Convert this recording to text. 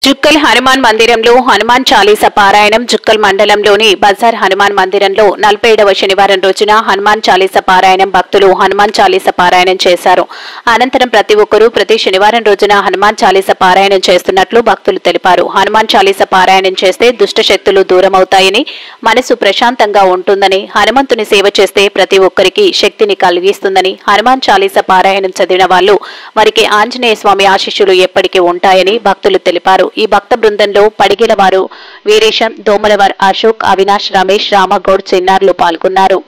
జుక్కల్ హనుమాన్ మందిరంలో హనుమాన్ చాలీసా పారాయణం. జుక్కల్ మండలంలోని బజార్ హనుమాన్ మందిరంలో 47వ శనివారం రోజున హనుమాన్ చాలీసా పారాయణం భక్తులు హనుమాన్ చాలీసా పారాయణం చేశారు. అనంతరం ప్రతి ఒక్కరూ ప్రతి శనివారం రోజున హనుమాన్ చాలీసా పారాయణం చేస్తున్నట్లు భక్తులు తెలిపారు. హనుమాన్ చాలీసా పారాయణం చేస్తే దుష్ట శక్తులు దూరమవుతాయని, మనసు ప్రశాంతంగా ఉంటుందని, హనుమంతుని సేవ చేస్తే ప్రతి ఒక్కరికి శక్తిని కలిగిస్తుందని, హనుమాన్ చాలీసా పారాయణం చదివిన వాళ్ళు వారికి ఆంజనేయ స్వామి ఆశీస్సులు ఎప్పటికీ ఉంటాయని భక్తులు తెలిపారు. ఈ భక్త బృందంలో పడిగిలవారు వీరేశం, దోమలవార్ అశోక్, అవినాష్, రమేష్, రామగౌడ్ చిన్నారులు పాల్గొన్నారు.